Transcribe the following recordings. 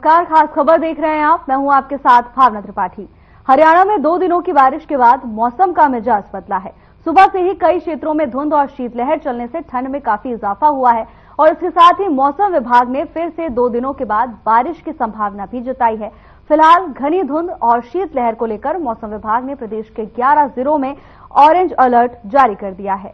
नमस्कार, खास खबर देख रहे हैं आप। मैं हूं आपके साथ भावना त्रिपाठी। हरियाणा में 2 दिनों की बारिश के बाद मौसम का मिजाज बदला है। सुबह से ही कई क्षेत्रों में धुंध और शीतलहर चलने से ठंड में काफी इजाफा हुआ है और इसके साथ ही मौसम विभाग ने फिर से 2 दिनों के बाद बारिश की संभावना भी जताई है। फिलहाल घनी धुंध और शीतलहर को लेकर मौसम विभाग ने प्रदेश के 11 जिलों में ऑरेंज अलर्ट जारी कर दिया है।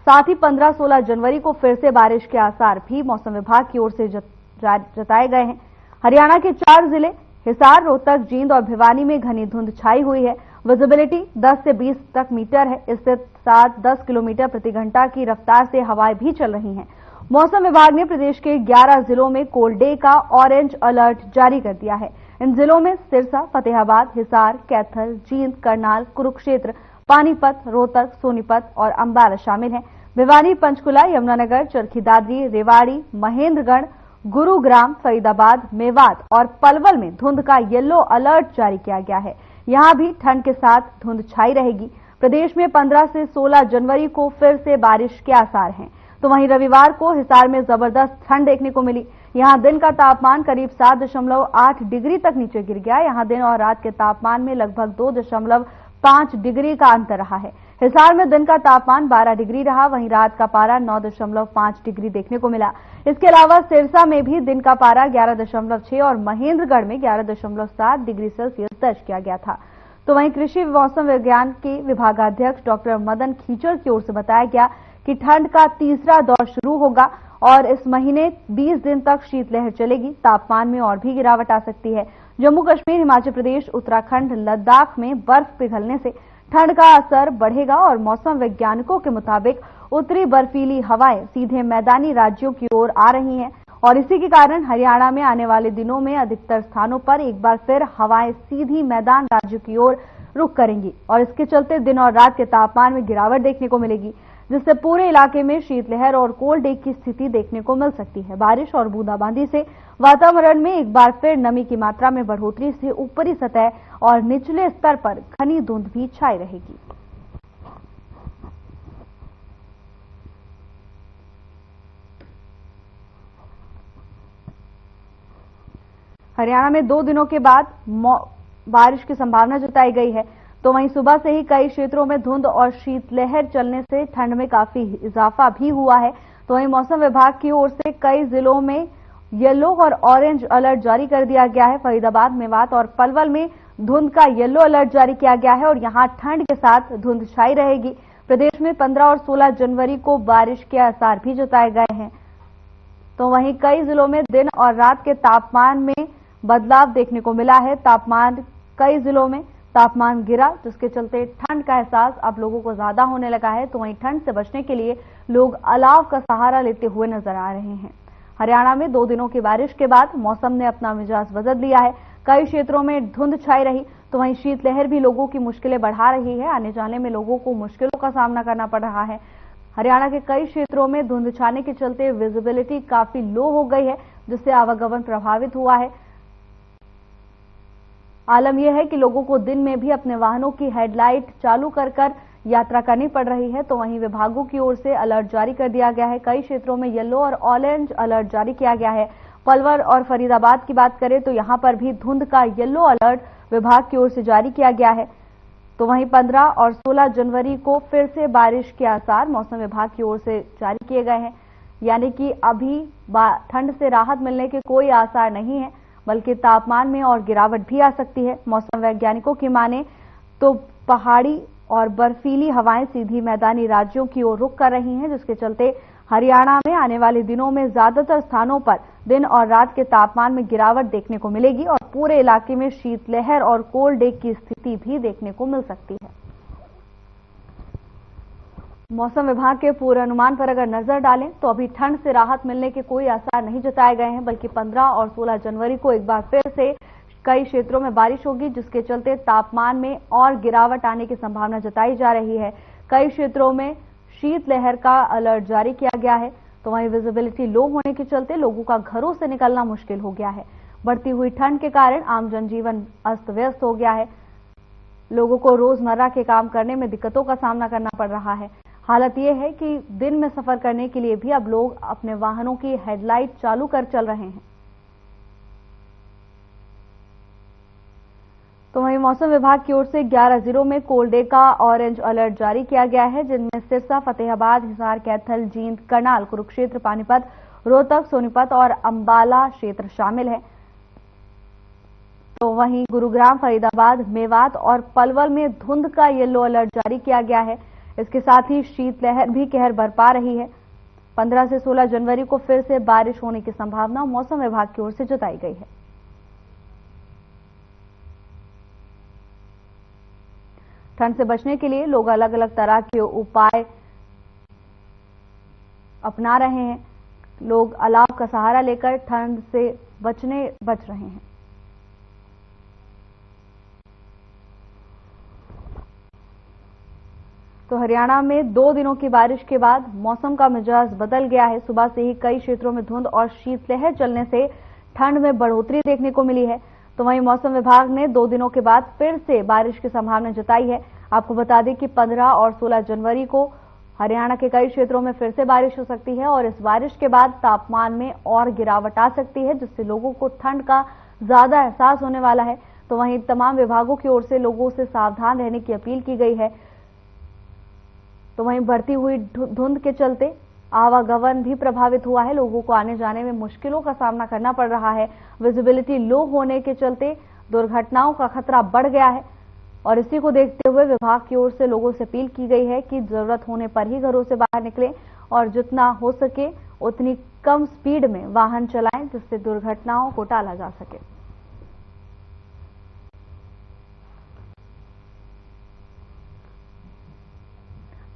साथ ही 15-16 जनवरी को फिर से बारिश के आसार भी मौसम विभाग की ओर से जताए गए हैं। हरियाणा के 4 जिले हिसार, रोहतक, जींद और भिवानी में घनी धुंध छाई हुई है। विजिबिलिटी 10 से 20 तक मीटर है। इससे साथ 10 किलोमीटर प्रति घंटा की रफ्तार से हवाएं भी चल रही हैं। मौसम विभाग ने प्रदेश के 11 जिलों में कोल्ड डे का ऑरेंज अलर्ट जारी कर दिया है। इन जिलों में सिरसा, फतेहाबाद, हिसार, कैथल, जींद, करनाल, कुरुक्षेत्र, पानीपत, रोहतक, सोनीपत और अंबाला शामिल हैं। भिवानी, पंचकुला, यमुनानगर, चरखी दादरी, रेवाड़ी, महेंद्रगढ़, गुरुग्राम, फरीदाबाद, मेवात और पलवल में धुंध का येलो अलर्ट जारी किया गया है। यहां भी ठंड के साथ धुंध छाई रहेगी। प्रदेश में 15 से 16 जनवरी को फिर से बारिश के आसार हैं। तो वहीं रविवार को हिसार में जबरदस्त ठंड देखने को मिली। यहां दिन का तापमान करीब 7.8 डिग्री तक नीचे गिर गया। यहां दिन और रात के तापमान में लगभग 2.5 डिग्री का अंतर रहा है। हिसार में दिन का तापमान 12 डिग्री रहा, वहीं रात का पारा 9.5 डिग्री देखने को मिला। इसके अलावा सिरसा में भी दिन का पारा 11.6 और महेंद्रगढ़ में 11.7 डिग्री सेल्सियस दर्ज किया गया था। तो वहीं कृषि मौसम विज्ञान के विभागाध्यक्ष डॉक्टर मदन खीचड़ की ओर से बताया गया कि ठंड का तीसरा दौर शुरू होगा और इस महीने 20 दिन तक शीतलहर चलेगी। तापमान में और भी गिरावट आ सकती है। जम्मू कश्मीर, हिमाचल प्रदेश, उत्तराखंड, लद्दाख में बर्फ पिघलने से ठंड का असर बढ़ेगा और मौसम वैज्ञानिकों के मुताबिक उत्तरी बर्फीली हवाएं सीधे मैदानी राज्यों की ओर आ रही हैं और इसी के कारण हरियाणा में आने वाले दिनों में अधिकतर स्थानों पर एक बार फिर हवाएं सीधी मैदान राज्यों की ओर रुख करेंगी और इसके चलते दिन और रात के तापमान में गिरावट देखने को मिलेगी, जिससे पूरे इलाके में शीतलहर और कोल्ड डे की स्थिति देखने को मिल सकती है। बारिश और बूंदाबांदी से वातावरण में एक बार फिर नमी की मात्रा में बढ़ोतरी से ऊपरी सतह और निचले स्तर पर घनी धुंध भी छाई रहेगी। हरियाणा में 2 दिनों के बाद बारिश की संभावना जताई गई है। तो वहीं सुबह से ही कई क्षेत्रों में धुंध और शीतलहर चलने से ठंड में काफी इजाफा भी हुआ है। तो वहीं मौसम विभाग की ओर से कई जिलों में येलो और ऑरेंज अलर्ट जारी कर दिया गया है। फरीदाबाद, मेवात और पलवल में धुंध का येलो अलर्ट जारी किया गया है और यहां ठंड के साथ धुंध छाई रहेगी। प्रदेश में 15 और 16 जनवरी को बारिश के आसार भी जताए गए हैं। तो वहीं कई जिलों में दिन और रात के तापमान में बदलाव देखने को मिला है। कई जिलों में तापमान गिरा, जिसके चलते ठंड का एहसास अब लोगों को ज्यादा होने लगा है। तो वहीं ठंड से बचने के लिए लोग अलाव का सहारा लेते हुए नजर आ रहे हैं। हरियाणा में 2 दिनों की बारिश के बाद मौसम ने अपना मिजाज बदल लिया है। कई क्षेत्रों में धुंध छाई रही, तो वहीं शीतलहर भी लोगों की मुश्किलें बढ़ा रही है। आने जाने में लोगों को मुश्किलों का सामना करना पड़ रहा है। हरियाणा के कई क्षेत्रों में धुंध छाने के चलते विजिबिलिटी काफी लो हो गई है, जिससे आवागमन प्रभावित हुआ है। आलम यह है कि लोगों को दिन में भी अपने वाहनों की हेडलाइट चालू कर यात्रा करनी पड़ रही है। तो वहीं विभागों की ओर से अलर्ट जारी कर दिया गया है। कई क्षेत्रों में येलो और ऑरेंज अलर्ट जारी किया गया है। पलवल और फरीदाबाद की बात करें तो यहां पर भी धुंध का येलो अलर्ट विभाग की ओर से जारी किया गया है। तो वहीं 15 और 16 जनवरी को फिर से बारिश के आसार मौसम विभाग की ओर से जारी किए गए हैं। यानी कि अभी ठंड से राहत मिलने के कोई आसार नहीं है, बल्कि तापमान में और गिरावट भी आ सकती है। मौसम वैज्ञानिकों की माने तो पहाड़ी और बर्फीली हवाएं सीधी मैदानी राज्यों की ओर रुख कर रही हैं, जिसके चलते हरियाणा में आने वाले दिनों में ज्यादातर स्थानों पर दिन और रात के तापमान में गिरावट देखने को मिलेगी और पूरे इलाके में शीतलहर और कोल्ड डे की स्थिति भी देखने को मिल सकती है। मौसम विभाग के पूर्वानुमान पर अगर नजर डालें तो अभी ठंड से राहत मिलने के कोई आसार नहीं जताए गए हैं, बल्कि 15 और 16 जनवरी को एक बार फिर से कई क्षेत्रों में बारिश होगी, जिसके चलते तापमान में और गिरावट आने की संभावना जताई जा रही है। कई क्षेत्रों में शीतलहर का अलर्ट जारी किया गया है। तो वहीं विजिबिलिटी लो होने के चलते लोगों का घरों से निकलना मुश्किल हो गया है। बढ़ती हुई ठंड के कारण आम जनजीवन अस्त व्यस्त हो गया है। लोगों को रोजमर्रा के काम करने में दिक्कतों का सामना करना पड़ रहा है। हालत यह है कि दिन में सफर करने के लिए भी अब लोग अपने वाहनों की हेडलाइट चालू कर चल रहे हैं। तो वहीं मौसम विभाग की ओर से 11 जिलों में कोल्ड डे का ऑरेंज अलर्ट जारी किया गया है, जिनमें सिरसा, फतेहाबाद, हिसार, कैथल, जींद, करनाल, कुरुक्षेत्र, पानीपत, रोहतक, सोनीपत और अंबाला क्षेत्र शामिल है। तो वहीं गुरुग्राम, फरीदाबाद, मेवात और पलवल में धुंध का येलो अलर्ट जारी किया गया है। इसके साथ ही शीतलहर भी कहर बरपा रही है। 15 से 16 जनवरी को फिर से बारिश होने की संभावना मौसम विभाग की ओर से जताई गई है। ठंड से बचने के लिए लोग अलग अलग तरह के उपाय अपना रहे हैं। लोग अलाव का सहारा लेकर ठंड से बच रहे हैं। तो हरियाणा में 2 दिनों की बारिश के बाद मौसम का मिजाज बदल गया है। सुबह से ही कई क्षेत्रों में धुंध और शीतलहर चलने से ठंड में बढ़ोतरी देखने को मिली है। तो वहीं मौसम विभाग ने 2 दिनों के बाद फिर से बारिश की संभावना जताई है। आपको बता दें कि 15 और 16 जनवरी को हरियाणा के कई क्षेत्रों में फिर से बारिश हो सकती है और इस बारिश के बाद तापमान में और गिरावट आ सकती है, जिससे लोगों को ठंड का ज्यादा एहसास होने वाला है। तो वहीं तमाम विभागों की ओर से लोगों से सावधान रहने की अपील की गई है। तो वहीं बढ़ती हुई धुंध के चलते आवागमन भी प्रभावित हुआ है। लोगों को आने जाने में मुश्किलों का सामना करना पड़ रहा है। विजिबिलिटी लो होने के चलते दुर्घटनाओं का खतरा बढ़ गया है और इसी को देखते हुए विभाग की ओर से लोगों से अपील की गई है कि जरूरत होने पर ही घरों से बाहर निकलें और जितना हो सके उतनी कम स्पीड में वाहन चलाएं, जिससे दुर्घटनाओं को टाला जा सके।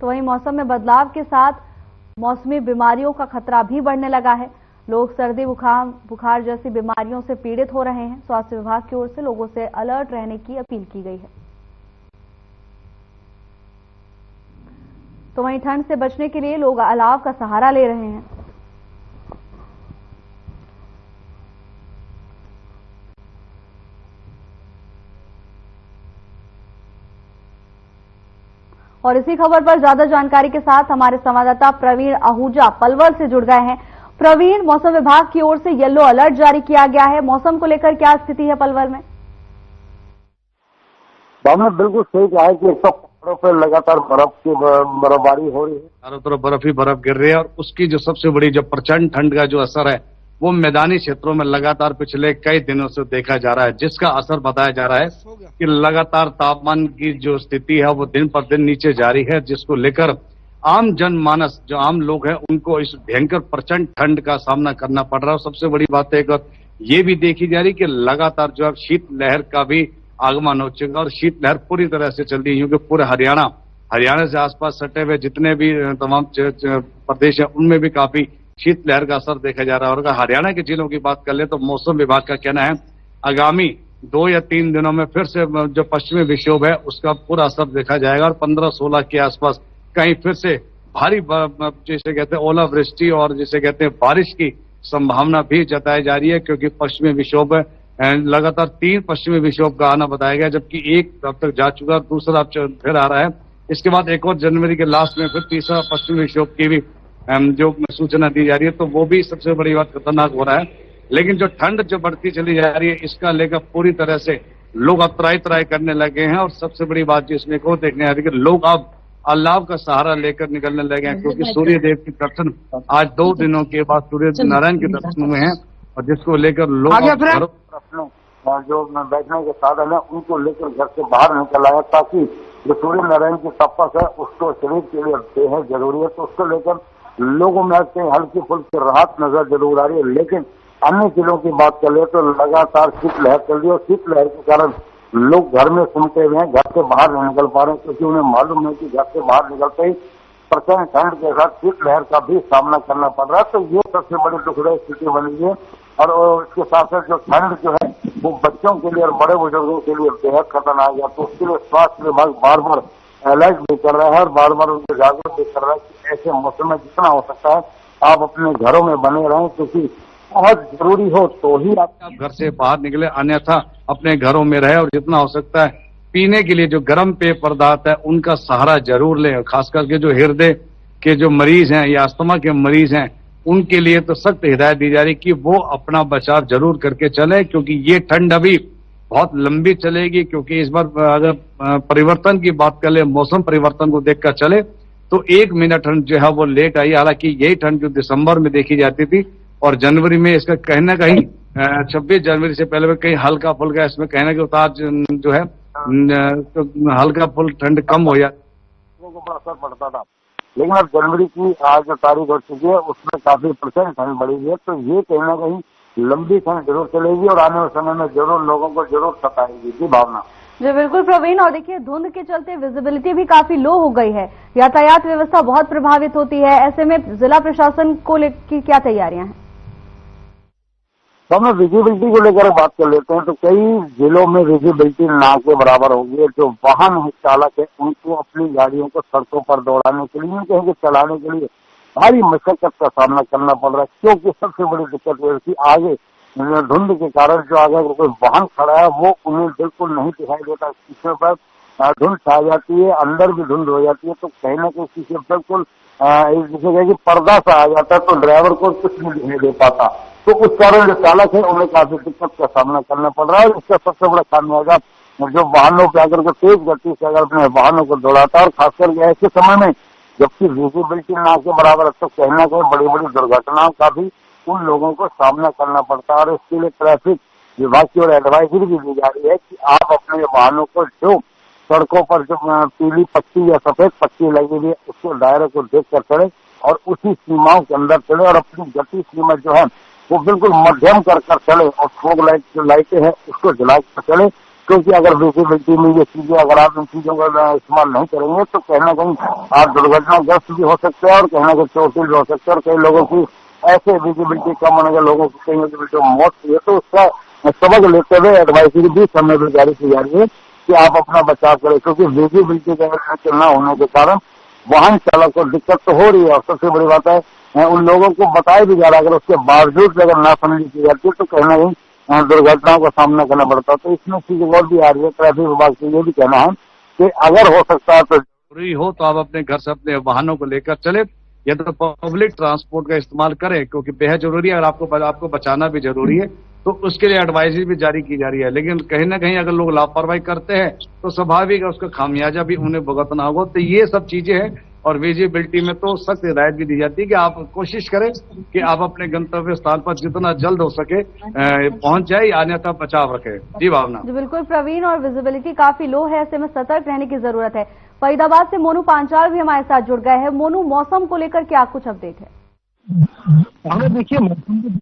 तो वहीं मौसम में बदलाव के साथ मौसमी बीमारियों का खतरा भी बढ़ने लगा है। लोग सर्दी, बुखार जैसी बीमारियों से पीड़ित हो रहे हैं। स्वास्थ्य विभाग की ओर से लोगों से अलर्ट रहने की अपील की गई है। तो वहीं ठंड से बचने के लिए लोग अलाव का सहारा ले रहे हैं। और इसी खबर पर ज्यादा जानकारी के साथ हमारे संवाददाता प्रवीण आहूजा पलवल से जुड़ गए हैं। प्रवीण, मौसम विभाग की ओर से येलो अलर्ट जारी किया गया है। मौसम को लेकर क्या स्थिति है पलवल में? बिल्कुल सही कहा है कि एक तो पहाड़ों पर लगातार बर्फबारी हो रही है, चारों तरफ बर्फ ही बर्फ गिर रही है और उसकी जो सबसे बड़ी जो प्रचंड ठंड का जो असर है वो मैदानी क्षेत्रों में लगातार पिछले कई दिनों से देखा जा रहा है, जिसका असर बताया जा रहा है कि लगातार तापमान की जो स्थिति है वो दिन पर दिन नीचे जा रही है, जिसको लेकर आम जनमानस जो आम लोग हैं उनको इस भयंकर प्रचंड ठंड का सामना करना पड़ रहा है। सबसे बड़ी बात है ये भी देखी जा रही कि लगातार जो है शीतलहर का भी आगमन हो चुका और शीतलहर पूरी तरह से चल रही है, क्योंकि पूरे हरियाणा से आसपास सटे हुए जितने भी तमाम प्रदेश है उनमें भी काफी शीतलहर का असर देखा जा रहा है। और अगर हरियाणा के जिलों की बात कर ले तो मौसम विभाग का कहना है आगामी 2 या 3 दिनों में फिर से जो पश्चिमी विक्षोभ है उसका पूरा असर देखा जाएगा और 15-16 के आसपास कहीं फिर से भारी जिसे कहते हैं ओलावृष्टि और जिसे कहते हैं बारिश की संभावना भी जताई जा रही है, क्योंकि पश्चिमी विक्षोभ लगातार 3 पश्चिमी विक्षोभ का आना बताया गया, जबकि एक अब तक जा चुका, दूसरा अब फिर आ रहा है। इसके बाद 1 और जनवरी के लास्ट में फिर तीसरा पश्चिमी विक्षोभ की भी जो सूचना दी जा रही है, तो वो भी सबसे बड़ी बात खतरनाक हो रहा है। लेकिन जो ठंड जो बढ़ती चली जा रही है इसका लेकर पूरी तरह से लोग अब त्राई करने लगे हैं और सबसे बड़ी बात जिसमें को देखने आ रही है कि लोग अब अलाव का सहारा लेकर निकलने लगे हैं, क्योंकि सूर्य देव के दर्शन आज 2 दिनों के बाद सूर्य नारायण के दर्शन हुए हैं और जिसको लेकर लोग अपने जो बैठने के साधन है उनको लेकर घर से बाहर निकल आया, ताकि जो सूर्य नारायण की तपस है उसको शरीर के लिए बेहद जरूरी है। तो उसको लेकर लोगों में हल्की फुल्की राहत नजर जरूर आ रही है। लेकिन अन्य जिलों की बात कर ले तो लगातार शीतलहर चल रही है और शीतलहर के कारण लोग घर में सुनते हुए हैं, घर से बाहर नहीं निकल पा रहे, क्योंकि उन्हें मालूम है कि घर से बाहर निकलते ही प्रचंड ठंड के साथ शीतलहर का भी सामना करना पड़ रहा है। तो ये सबसे बड़ी दुखदायी स्थिति बनी है और इसके साथ साथ जो ठंड जो है वो बच्चों के लिए और बड़े बुजुर्गों के लिए बेहद खतरनाक है। तो उसके लिए स्वास्थ्य विभाग बार बार अलर्ट भी कर रहा है और बार बार उनको जागरूक भी कर रहा है कि ऐसे मौसम में जितना हो सकता है आप अपने घरों में बने रहें, क्योंकि बहुत जरूरी हो तो ही आप घर से बाहर निकले, अन्यथा अपने घरों में रहे और जितना हो सकता है पीने के लिए जो गर्म पेय पदार्थ है उनका सहारा जरूर लें। खास करके जो हृदय के जो मरीज हैं या अस्थमा के मरीज हैं उनके लिए तो सख्त हिदायत दी जा रही कि वो अपना बचाव जरूर करके चले, क्योंकि ये ठंड अभी बहुत लंबी चलेगी, क्योंकि इस बार अगर परिवर्तन की बात कर ले, मौसम परिवर्तन को देखकर चले तो 1 महीना ठंड जो है वो लेट आई। हालांकि यही ठंड जो दिसंबर में देखी जाती थी और जनवरी में इसका कहीं ना कहीं 26 जनवरी से पहले कहीं हल्का फुल्का इसमें कहना कि उतार जो है तो हल्का फुल ठंड कम हो जाती, को बड़ा असर पड़ता था। लेकिन अब जनवरी की आज जो तारीख हो चुकी है उसमें काफी % ठंड बढ़ी हुई है, तो ये कहीं ना कहीं लंबी ठंड जरूर चलेगी और आने वाले समय में जरूर लोगों को जरूर सताएगी। जी भावना। जी बिल्कुल प्रवीण, और देखिए धुंध के चलते विजिबिलिटी भी काफी लो हो गई है, यातायात व्यवस्था बहुत प्रभावित होती है। ऐसे में जिला प्रशासन को लेकर क्या तैयारियां हैं? तो हम विजिबिलिटी को लेकर बात कर लेते हैं, तो कई जिलों में विजिबिलिटी ना के बराबर हो गई है। जो वाहन चालक है उनको अपनी गाड़ियों को सड़कों पर दौड़ाने के लिए, कहीं चलाने के लिए भारी मशक्कत का सामना करना पड़ रहा है, क्योंकि सबसे बड़ी दिक्कत ये थी आगे धुंध के कारण जो आगे कोई वाहन खड़ा है वो उन्हें बिल्कुल नहीं दिखाई देता। पीछे पर धुंध छा जाती है, अंदर भी धुंध हो जाती है, तो कहीं ना कहीं पीछे बिल्कुल जिसे कि पर्दा सा आ जाता है, तो ड्राइवर को कुछ नहीं दिखाई दे पाता। तो उस कारण जो चालक है उन्हें काफी दिक्कत का सामना करना पड़ रहा है। इसका सबसे बड़ा खामियाजा जो वाहनों पे अगर तेज गति से अगर अपने वाहनों को दौड़ाता है, और खासकर ऐसे समय में जबकि विजिबिलिटी ना के बराबर है, तो कहीं ना कहीं बड़ी बड़ी दुर्घटनाओं का भी उन लोगों को सामना करना पड़ता है। और इसके लिए ट्रैफिक विभाग की ओर एडवाइजरी भी दी जा रही है कि आप अपने वाहनों को जो सड़कों पर जो पीली पट्टी या सफेद पट्टी लगी हुई है उसके दायरे को देख कर चले और उसी सीमाओं के अंदर चले, और अपनी गति सीमा जो है वो बिल्कुल मध्यम कर चले, और फोग लाइट जो लाइटें हैं उसको जला कर चले, क्योंकि अगर विजिबिलिटी में ये चीजें अगर आप इन चीजों का इस्तेमाल नहीं करेंगे तो कहीं ना कहीं आप दुर्घटनाग्रस्त भी हो सकते हैं और कहीं ना कहीं चोटिल भी हो सकते हैं। और कई लोगों की ऐसे विजिबिलिटी कम होने के लोगों की कहीं जो मौत हुई है, तो उसका सबक लेते हुए एडवाइजरी भी समय भी जारी की जा रही है कि आप अपना बचाव करें, क्योंकि विजिबिलिटी का न होने के कारण वाहन चालक को दिक्कत तो हो रही है। और सबसे बड़ी बात है उन लोगों को बताया भी जा रहा है, अगर उसके बावजूद अगर नासमझी की जाती है तो कहीं ना कहीं दुर्घटनाओं का सामना करना पड़ता है। तो इसमें चीजें और भी आ रही है। ट्रैफिक विभाग से ये भी कहना है कि अगर हो सकता है तो जरूरी हो तो आप अपने घर से अपने वाहनों को लेकर चले, या तो पब्लिक ट्रांसपोर्ट का इस्तेमाल करें, क्योंकि बेहद जरूरी है। अगर आपको बचाना भी जरूरी है तो उसके लिए एडवाइजरी भी जारी की जा रही है। लेकिन कहीं ना कहीं अगर लोग लापरवाही करते हैं तो स्वाभाविक है उसका खामियाजा भी उन्हें भुगतना होगा। तो ये सब चीजें हैं। और विजिबिलिटी में तो सख्त हिदायत भी दी जाती है कि आप कोशिश करें कि आप अपने गंतव्य स्थान पर जितना जल्द हो सके पहुंच जाए, अन्यथा बचाव रखें। जी भावना। जी बिल्कुल प्रवीण, और विजिबिलिटी काफी लो है, ऐसे में सतर्क रहने की जरूरत है। फरीदाबाद से मोनू पांचाल भी हमारे साथ जुड़ गए हैं। मोनू, मौसम को लेकर क्या कुछ अपडेट है? देखिए मौसम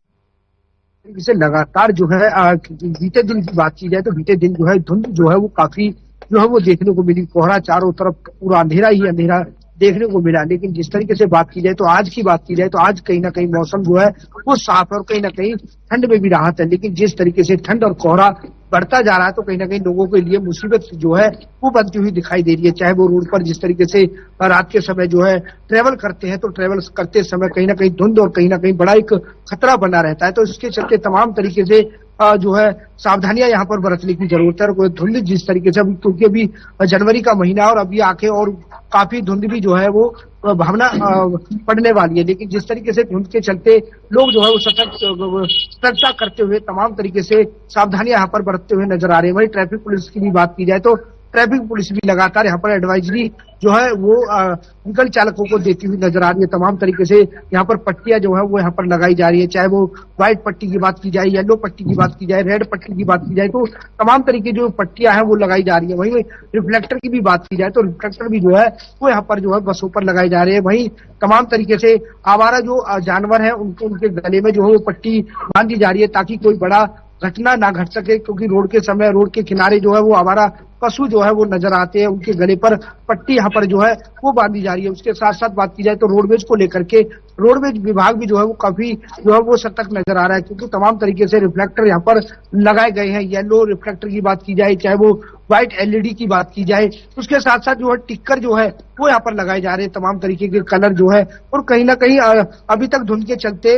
से लगातार जो है बीते दिन की बात की जाए तो बीते दिन जो है धुंध जो है वो काफी जो है वो देखने को मिली। कोहरा चारों तरफ पूरा अंधेरा ही अंधेरा देखने को मिला। लेकिन जिस तरीके से बात की जाए तो आज की बात की जाए तो आज कहीं ना कहीं मौसम जो है वो साफ है और कहीं ना कहीं ठंड में भी राहत है। लेकिन जिस तरीके से ठंड और कोहरा बढ़ता जा रहा है तो कहीं ना कहीं लोगों के लिए मुसीबत जो है वो बनती हुई दिखाई दे रही है। चाहे वो रोड पर जिस तरीके से रात के समय जो है ट्रेवल करते हैं तो ट्रेवल करते समय कहीं ना कहीं धुंध और कहीं ना कहीं बड़ा एक खतरा बना रहता है। तो इसके चलते तमाम तरीके से जो है सावधानियां यहाँ पर बरतने की जरूरत है। और धुंध जिस तरीके से क्योंकि अभी जनवरी का महीना और अभी आके और काफी धुंध भी जो है वो भावना पड़ने वाली है। लेकिन जिस तरीके से धुंध के चलते लोग जो है वो सतर्कता करते हुए तमाम तरीके से सावधानियां यहाँ पर बरतते हुए नजर आ रहे हैं। वही ट्रैफिक पुलिस की भी बात की जाए तो ट्रैफिक पुलिस भी लगातार यहाँ पर एडवाइजरी जो है वो व्हीकल चालकों को देती हुई नजर आ रही है। तमाम तरीके से यहाँ पर पट्टियां जो है वो यहाँ पर लगाई जा रही है, चाहे वो व्हाइट पट्टी की बात की जाए, येलो पट्टी की बात की जाए, रेड पट्टी की बात की जाए, तो तमाम तरीके जो पट्टियां हैं वो लगाई जा रही है। वहीं रिफ्लेक्टर की भी बात की जाए तो रिफ्लेक्टर भी जो है वो यहाँ पर जो है बसों पर लगाए जा रहे हैं। वहीं तमाम तरीके से आवारा जो जानवर है उनके गले में जो है वो पट्टी बांधी जा रही है ताकि कोई बड़ा घटना ना घट सके, क्योंकि रोड के समय रोड के किनारे जो है वो आवारा पशु जो है वो नजर आते हैं, उनके गले पर पट्टी यहाँ पर जो है वो बांधी जा रही है। उसके साथ साथ बात की जाए तो रोडवेज को लेकर के रोडवेज विभाग भी जो है वो काफी जो है वो सतर्क नजर आ रहा है, क्योंकि तमाम तरीके से रिफ्लेक्टर यहाँ पर लगाए गए हैं। येलो रिफ्लेक्टर की बात की जाए, चाहे वो व्हाइट एलईडी की बात की जाए, उसके साथ साथ जो है टिक्कर जो है वो यहाँ पर लगाए जा रहे हैं, तमाम तरीके के कलर जो है। और कहीं ना कहीं अभी तक धुंध के चलते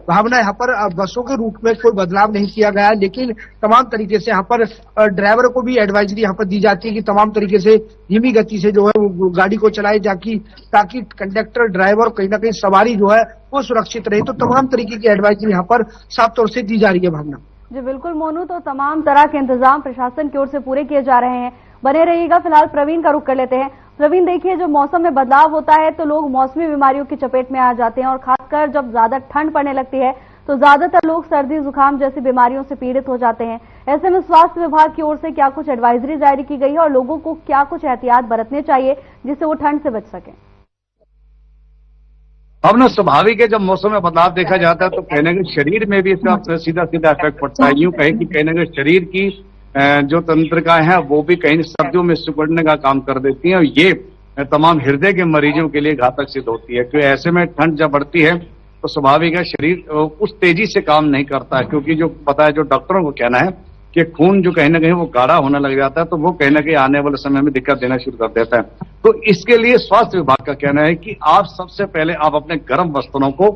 भावना यहाँ पर बसों के रूट में कोई बदलाव नहीं किया गया, लेकिन तमाम तरीके से यहाँ पर ड्राइवर को भी एडवाइजरी यहाँ पर दी जाती है कि तमाम तरीके से धीमी गति से जो है वो गाड़ी को चलाए ताकि कंडक्टर ड्राइवर कहीं ना कहीं सवारी जो है वो सुरक्षित रहे। तो तमाम तरीके की एडवाइजरी यहाँ पर साफ तौर से दी जा रही है। भावना। जी बिल्कुल मोनू, तो तमाम तरह के इंतजाम प्रशासन की ओर से पूरे किए जा रहे हैं। बने रहिएगा। फिलहाल प्रवीण का रुख कर लेते हैं। प्रवीण, देखिए, जो मौसम में बदलाव होता है तो लोग मौसमी बीमारियों की चपेट में आ जाते हैं और खासकर जब ज्यादा ठंड पड़ने लगती है तो ज्यादातर लोग सर्दी जुकाम जैसी बीमारियों से पीड़ित हो जाते हैं। ऐसे में स्वास्थ्य विभाग की ओर से क्या कुछ एडवाइजरी जारी की गई है और लोगों को क्या कुछ एहतियात बरतने चाहिए जिससे वो ठंड से बच सकें? अब ना स्वाभाविक है, जब मौसम में बदलाव देखा जाता है तो कहीं ना कहीं शरीर में भी इसका सीधा सीधा इफेक्ट पड़ता है। यूं कहें कि कहीं ना कहीं शरीर की जो तंत्रिकाएं हैं वो भी कहीं सर्दियों में सिकुड़ने का काम कर देती हैं और ये तमाम हृदय के मरीजों के लिए घातक सिद्ध होती है। क्योंकि ऐसे में ठंड जब बढ़ती है तो स्वाभाविक है शरीर उस तेजी से काम नहीं करता है, क्योंकि जो पता है, जो डॉक्टरों को कहना है कि खून जो कहीं ना कहीं वो गाढ़ा होने लग जाता है तो वो कहीं ना कहीं आने वाले समय में दिक्कत देना शुरू कर देता है। तो इसके लिए स्वास्थ्य विभाग का कहना है कि आप सबसे पहले आप अपने गर्म वस्त्रों को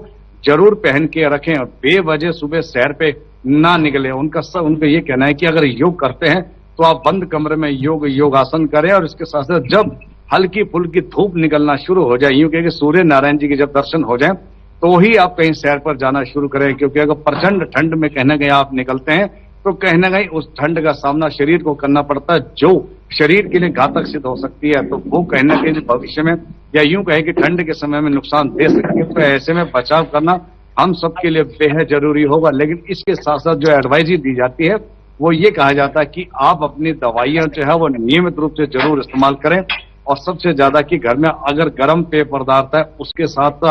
जरूर पहन के रखें और बेवजह सुबह सैर पे ना निकले। उनका ये कहना है कि अगर योग करते हैं तो आप बंद कमरे में योगासन करें और इसके साथ साथ जब हल्की फुल्की धूप निकलना शुरू हो जाए, यूं कहें कि सूर्य नारायण जी के जब दर्शन हो जाए तो ही आप कहीं सैर पर जाना शुरू करें। क्योंकि अगर प्रचंड ठंड में कहीं ना कहीं आप निकलते हैं तो कहीं ना कहीं उस ठंड का सामना शरीर को करना पड़ता है जो शरीर के लिए घातक सिद्ध हो सकती है। तो वो कहीं ना कहीं भविष्य में या यूं कहे कि ठंड के समय में नुकसान दे सकती है। तो ऐसे में बचाव करना हम सबके लिए बेहद जरूरी होगा। लेकिन इसके साथ साथ जो एडवाइजरी दी जाती है वो ये कहा जाता है कि आप अपनी दवाइयां जो है वो नियमित रूप से जरूर इस्तेमाल करें और सबसे ज्यादा कि घर में अगर गर्म पेय पदार्थ है उसके साथ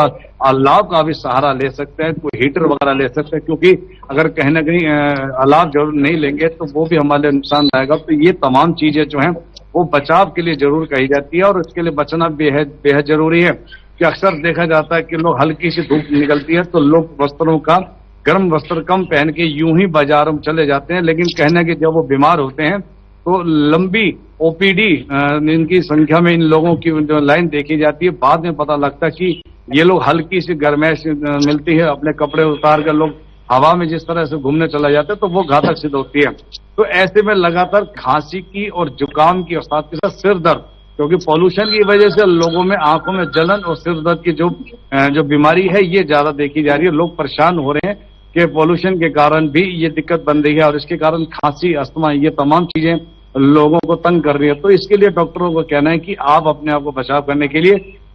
अलाव का भी सहारा ले सकते हैं, कोई हीटर वगैरह ले सकते हैं, क्योंकि अगर कहीं ना कहीं अलाव जरूर नहीं लेंगे तो वो भी हमारे लिए नुकसानदायक है। तो ये तमाम चीजें जो हैं वो बचाव के लिए जरूर कही जाती है और इसके लिए बचना बेहद जरूरी है। कि अक्सर देखा जाता है कि लोग हल्की सी धूप निकलती है तो लोग वस्त्रों का गर्म वस्त्र कम पहन के यूं ही बाजारों में चले जाते हैं, लेकिन कहने कि जब वो बीमार होते हैं तो लंबी ओपीडी इनकी संख्या में इन लोगों की जो लाइन देखी जाती है, बाद में पता लगता है कि ये लोग हल्की सी गर्माइश मिलती है, अपने कपड़े उतार कर लोग हवा में जिस तरह से घूमने चला जाते हैं तो वो घातक सिद्ध होती है। तो ऐसे में लगातार खांसी की और जुकाम की और साथ के साथ सिर दर्द, क्योंकि पॉल्यूशन की वजह से लोगों में आंखों में जलन और सिर दर्द की जो बीमारी है ये ज्यादा देखी जा रही है। लोग परेशान हो रहे हैं कि पॉल्यूशन के कारण भी ये दिक्कत बन रही है और इसके कारण खांसी, अस्थमा, ये तमाम चीजें लोगों को तंग कर रही है। तो इसके लिए डॉक्टरों को कहना है कि आप अपने आप को बचाव करने के लिए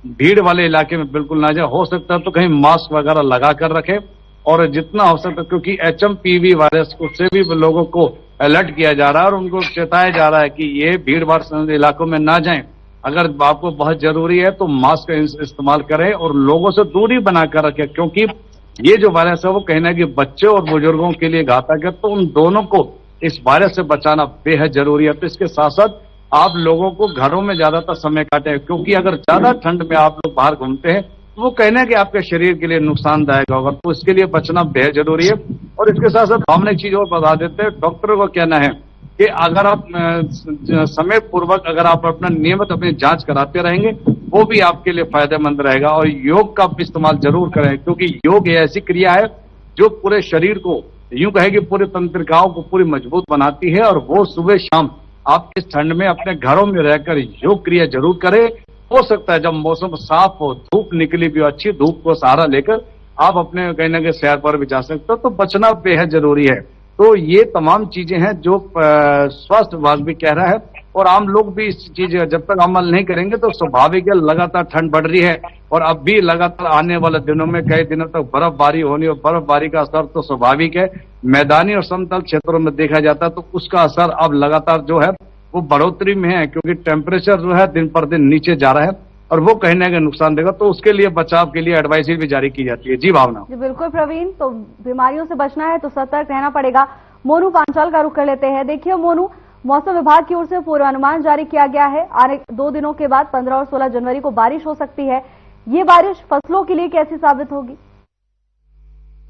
भीड़ वाले इलाके में बिल्कुल ना जाए। हो सकता है तो कहीं मास्क वगैरह लगा कर रखें और जितना हो सकता है, क्योंकि HMPV वायरस उससे भी लोगों को अलर्ट किया जा रहा है और उनको चेताया जा रहा है कि ये भीड़ भाड़ इलाकों में ना जाएं। अगर आपको बहुत जरूरी है तो मास्क इस्तेमाल करें और लोगों से दूरी बनाकर रखें, क्योंकि ये जो वायरस है वो कहना है कि बच्चे और बुजुर्गों के लिए घातक है। तो उन दोनों को इस वायरस से बचाना बेहद जरूरी है। तो इसके साथ साथ आप लोगों को घरों में ज्यादातर समय काटें, क्योंकि अगर ज्यादा ठंड में आप लोग बाहर घूमते हैं तो वो कहना है कि आपके शरीर के लिए नुकसानदायक होगा। तो इसके लिए बचना बेहद जरूरी है। और इसके साथ साथ हमने एक चीज और बता देते हैं, डॉक्टरों को कहना है कि अगर आप समय पूर्वक अगर आप अपना नियमित अपनी जांच कराते रहेंगे वो भी आपके लिए फायदेमंद रहेगा। और योग का इस्तेमाल जरूर करें, क्योंकि योग एक ऐसी क्रिया है जो पूरे शरीर को यूं कहे कि पूरी तंत्रिकाओं को पूरी मजबूत बनाती है। और वो सुबह शाम आप इस ठंड में अपने घरों में रहकर योग क्रिया जरूर करें। हो सकता है जब मौसम साफ हो, धूप निकली भी हो, अच्छी धूप को सहारा लेकर आप अपने कहीं ना कहीं सैर पर भी जा सकते हो। तो बचना बेहद जरूरी है। तो ये तमाम चीजें हैं जो स्वास्थ्य विभाग भी कह रहा है और आम लोग भी इस चीज जब तक अमल नहीं करेंगे तो स्वाभाविक है, लगातार ठंड बढ़ रही है और अब भी लगातार आने वाले दिनों में कई दिनों तक बर्फबारी होनी और बर्फबारी का असर तो स्वाभाविक है मैदानी और समतल क्षेत्रों में देखा जाता है। तो उसका असर अब लगातार जो है वो बढ़ोतरी में है, क्योंकि टेम्परेचर जो है दिन पर दिन नीचे जा रहा है और वो कहीं ना कहीं नुकसान देगा। तो उसके लिए बचाव के लिए एडवाइजरी भी जारी की जाती है। जी भावना। जी बिल्कुल प्रवीण, तो बीमारियों से बचना है तो सतर्क रहना पड़ेगा। मोनू पांचाल का रुख कर लेते हैं। देखिए मोनू, मौसम विभाग की ओर से पूर्वानुमान जारी किया गया है। आने 2 दिनों के बाद 15 और 16 जनवरी को बारिश हो सकती है। ये बारिश फसलों के लिए कैसी साबित होगी?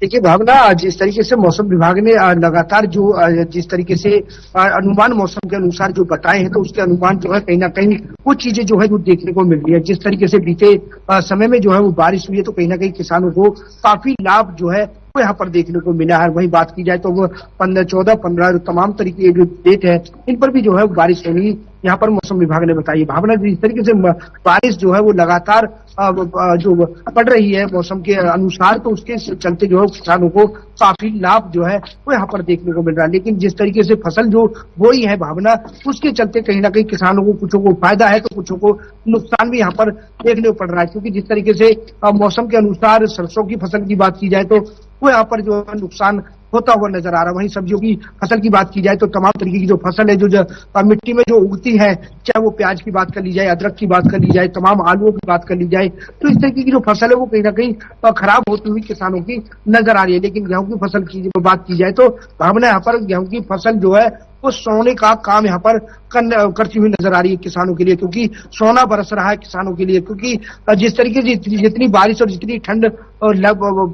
देखिए भावना, जिस तरीके से मौसम विभाग ने लगातार जो जिस तरीके से अनुमान मौसम के अनुसार जो बताए हैं तो उसके अनुमान जो है कहीं ना कहीं कुछ चीजें जो है जो देखने को मिल रही है। जिस तरीके से बीते समय में जो है वो बारिश हुई है तो कहीं ना कहीं किसानों को काफी लाभ जो है वो यहाँ पर देखने को मिला है। वही बात की जाए तो वो 14, 15 तमाम तरीके के जो डेट है इन पर भी जो है बारिश होगी, यहाँ पर मौसम विभाग ने बताई। भावना जी, इस तरीके से बारिश जो है वो लगातार जो पड़ रही है मौसम के अनुसार, तो उसके चलते जो है किसानों को काफी लाभ जो है वो यहाँ पर देखने को मिल रहा है। लेकिन जिस तरीके से फसल जो बोई है भावना, उसके चलते कहीं ना कहीं किसानों को कुछों को फायदा है तो कुछों को नुकसान भी यहाँ पर देखने को पड़ रहा है। क्योंकि जिस तरीके से मौसम के अनुसार सरसों की फसल की बात की जाए तो वो यहाँ पर जो है नुकसान होता हुआ नजर आ रहा है। वहीं सब्जियों की फसल की बात की जाए तो तमाम तरीके की जो फसल है जो मिट्टी में जो उगती है, चाहे वो प्याज की बात कर ली जाए, अदरक की बात कर ली जाए, तमाम आलूओं की बात कर ली जाए, तो इस तरीके की जो फसल है वो कहीं ना कहीं खराब होती हुई किसानों की नजर आ रही है। लेकिन गेहूं की फसल की बात की जाए तो भावना यहाँ पर गेहूं की फसल जो है वो सोने का काम यहाँ पर करती हुई नजर आ रही है किसानों के लिए, क्योंकि सोना बरस रहा है किसानों के लिए। क्योंकि जिस तरीके से जितनी बारिश और जितनी ठंड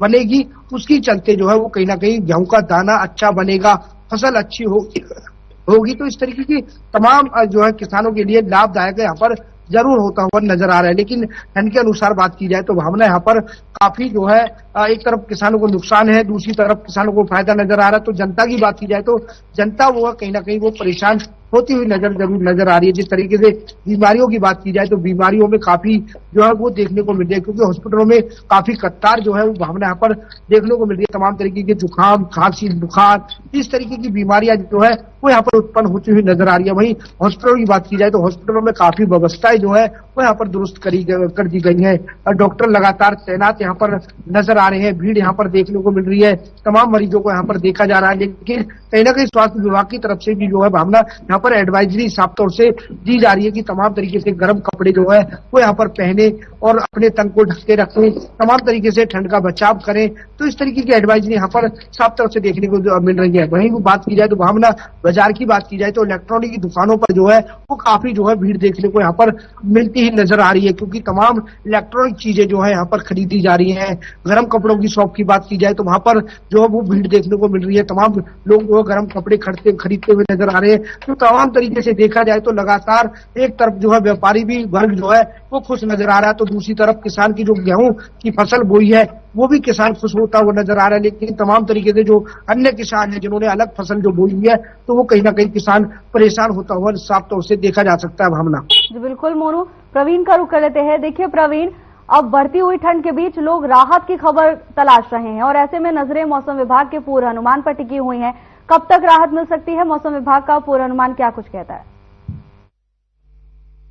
बनेगी उसकी चलते जो है वो कहीं ना कहीं गेहूं का दाना अच्छा बनेगा, फसल अच्छी होगी। तो इस तरीके की तमाम जो है किसानों के लिए लाभदायक यहाँ पर जरूर होता हुआ नजर आ रहा है। लेकिन ठंड के अनुसार बात की जाए तो भावना यहाँ पर काफी जो है एक तरफ किसानों को नुकसान है, दूसरी तरफ किसानों को फायदा नजर आ रहा है। तो जनता की बात की जाए तो जनता वो कहीं ना कहीं वो परेशान होती हुई जरूर नजर आ रही है। जिस तरीके से बीमारियों की बात की जाए तो बीमारियों में काफी जो है वो देखने को मिल रही है, क्योंकि हॉस्पिटलों में काफी कतार जो है वो भावना यहाँ पर देखने को मिल रही है। तमाम तरीके के जुकाम, खांसी, बुखार, इस तरीके की बीमारियां जो है वो यहाँ पर उत्पन्न होती हुई नजर आ रही है। वहीं हॉस्पिटलों की बात की जाए तो हॉस्पिटलों में काफी व्यवस्थाएं जो है वो यहाँ पर दुरुस्त कर दी गई है। डॉक्टर लगातार तैनात यहाँ पर नजर आ रहे हैं, भीड़ यहाँ पर देखने को मिल रही है, तमाम मरीजों को यहाँ पर देखा जा रहा है। लेकिन कहीं ना कहीं स्वास्थ्य विभाग की तरफ से भी जो है भावना यहाँ पर एडवाइजरी साफ तौर से दी जा रही है कि तमाम तरीके से गर्म कपड़े जो है वो यहाँ पर पहने और अपने तन को ढक के रखें, तमाम तरीके से ठंड का बचाव करें। तो इस तरीके की एडवाइजरी यहाँ पर साफ तौर से देखने को मिल रही है। वहीं बात की जाए तो भावना बाजार की बात की जाए तो इलेक्ट्रॉनिक की दुकानों पर जो है वो काफी जो है भीड़ देखने को यहाँ पर मिलती ही नजर आ रही है, क्योंकि तमाम इलेक्ट्रॉनिक चीजें जो है यहाँ पर खरीदी जा रही हैं। गर्म कपड़ों की शॉप की बात की जाए तो वहां पर जो है वो भीड़ देखने को मिल रही है, तमाम लोग जो है गर्म कपड़े खरीदते हुए नजर आ रहे हैं। तो तमाम तरीके से देखा जाए तो लगातार एक तरफ जो है व्यापारी भी वर्ग जो है वो खुश नजर आ रहा है, तो दूसरी तरफ किसान की जो गेहूं की फसल बोई है वो भी किसान खुश होता हुआ नजर आ रहा है। लेकिन तमाम तरीके से जो अन्य किसान है जिन्होंने अलग फसल जो बोई हुई है तो वो कहीं ना कहीं किसान परेशान होता हुआ साफ तौर से देखा जा सकता है। भावना जी बिल्कुल मोनू, प्रवीण का रुख कर लेते हैं। देखिए प्रवीण, अब बढ़ती हुई ठंड के बीच लोग राहत की खबर तलाश रहे हैं और ऐसे में नजरें मौसम विभाग के पूर्वानुमान पर टिकी हुई हैं। कब तक राहत मिल सकती है? मौसम विभाग का पूर्वानुमान क्या कुछ कहता है?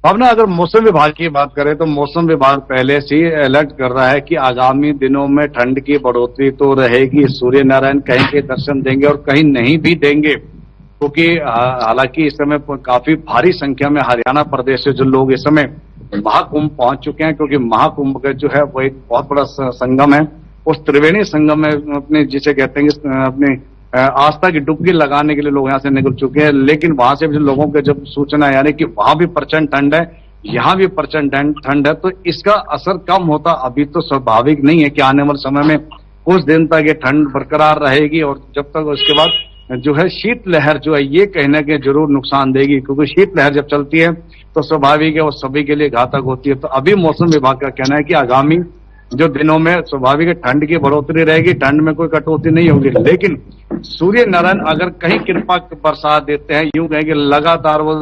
भावना, अगर मौसम विभाग की बात करें तो मौसम विभाग पहले से अलर्ट कर रहा है कि आगामी दिनों में ठंड की बढ़ोतरी तो रहेगी। सूर्य नारायण कहीं के दर्शन देंगे और कहीं नहीं भी देंगे, क्योंकि हालांकि इस समय काफी भारी संख्या में हरियाणा प्रदेश से जो लोग इस समय महाकुंभ पहुंच चुके हैं, क्योंकि महाकुंभ का जो है वो एक बहुत बड़ा संगम है। उस त्रिवेणी संगम में अपने जिसे कहते हैं अपने आस्था की डुबकी लगाने के लिए लोग यहाँ से निकल चुके हैं। लेकिन वहां से भी लोगों के जब सूचना यानी कि वहां भी प्रचंड ठंड है, यहाँ भी प्रचंड ठंड है, तो इसका असर कम होता अभी तो स्वाभाविक नहीं है कि आने वाले समय में कुछ दिन तक ये ठंड बरकरार रहेगी। और जब तक उसके बाद जो है शीतलहर जो है ये कहने के जरूर नुकसान देगी, क्योंकि शीतलहर जब चलती है तो स्वाभाविक है वो सभी के लिए घातक होती है। तो अभी मौसम विभाग का कहना है कि आगामी जो दिनों में स्वाभाविक ठंड की बढ़ोतरी रहेगी, ठंड में कोई कटौती नहीं होगी। लेकिन सूर्य नारायण अगर कहीं कृपा बरसात देते हैं, यूं कहें कि लगातार वो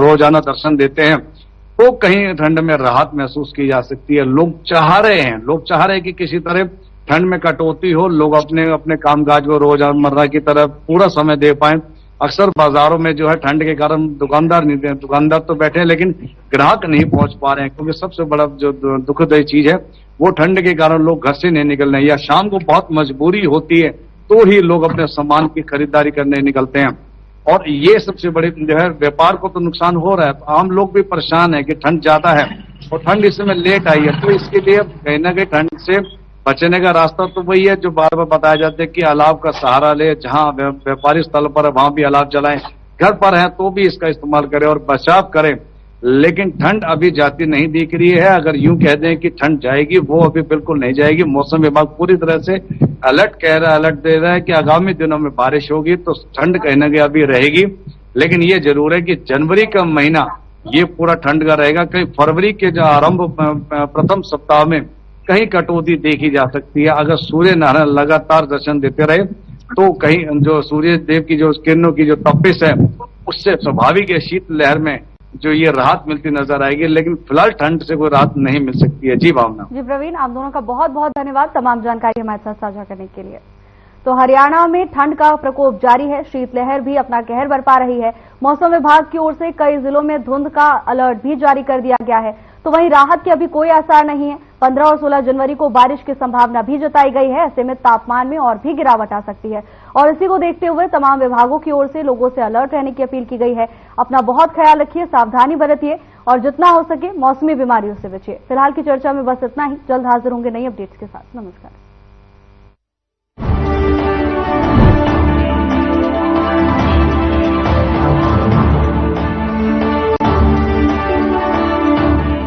रोजाना दर्शन देते हैं, तो कहीं ठंड में राहत महसूस की जा सकती है। लोग चाह रहे हैं कि किसी तरह ठंड में कटौती हो, लोग अपने अपने कामकाज को रोजमर्रा की तरह पूरा समय दे पाए। अक्सर बाजारों में जो है ठंड के कारण दुकानदार तो बैठे हैं लेकिन ग्राहक नहीं पहुंच पा रहे हैं, क्योंकि सबसे बड़ा जो दुखदायी चीज है वो ठंड के कारण लोग घर से नहीं निकल रहे हैं, या शाम को बहुत मजबूरी होती है तो ही लोग अपने सामान की खरीदारी करने निकलते हैं। और ये सबसे बड़ी जो है व्यापार को तो नुकसान हो रहा है, आम लोग भी परेशान है कि ठंड ज्यादा है और ठंड इस समय लेट आई है। तो इसके लिए कहीं ना कहीं ठंड से बचने का रास्ता तो वही है जो बार बार बताया जाता है कि अलाव का सहारा ले, जहां व्यापारी स्थल पर है वहां भी अलाव जलाएं, घर पर है तो भी इसका इस्तेमाल करें और बचाव करें। लेकिन ठंड अभी जाती नहीं दिख रही है। अगर यूं कह दें कि ठंड जाएगी, वो अभी बिल्कुल नहीं जाएगी। मौसम विभाग पूरी तरह से अलर्ट दे रहा है कि आगामी दिनों में बारिश होगी, तो ठंड कहीं ना कहीं अभी रहेगी। लेकिन ये जरूर है कि जनवरी का महीना ये पूरा ठंड का रहेगा। कहीं फरवरी के जो आरंभ प्रथम सप्ताह में कहीं कटौती देखी जा सकती है। अगर सूर्य नारायण लगातार दर्शन देते रहे तो कहीं जो सूर्य देव की जो किरणों की जो तपिश है उससे स्वाभाविक है शीत लहर में जो ये राहत मिलती नजर आएगी, लेकिन फिलहाल ठंड से कोई राहत नहीं मिल सकती है। जी भावना। जी प्रवीण, आप दोनों का बहुत बहुत धन्यवाद तमाम जानकारी हमारे साथ साझा करने के लिए। तो हरियाणा में ठंड का प्रकोप जारी है, शीतलहर भी अपना कहर बरपा रही है। मौसम विभाग की ओर से कई जिलों में धुंध का अलर्ट भी जारी कर दिया गया है। तो वहीं राहत के अभी कोई आसार नहीं है। 15 और 16 जनवरी को बारिश की संभावना भी जताई गई है। ऐसे में तापमान में और भी गिरावट आ सकती है और इसी को देखते हुए तमाम विभागों की ओर से लोगों से अलर्ट रहने की अपील की गई है। अपना बहुत ख्याल रखिए, सावधानी बरतिए और जितना हो सके मौसमी बीमारियों से बचिए। फिलहाल की चर्चा में बस इतना ही। जल्द हाजिर होंगे नई अपडेट्स के साथ। नमस्कार।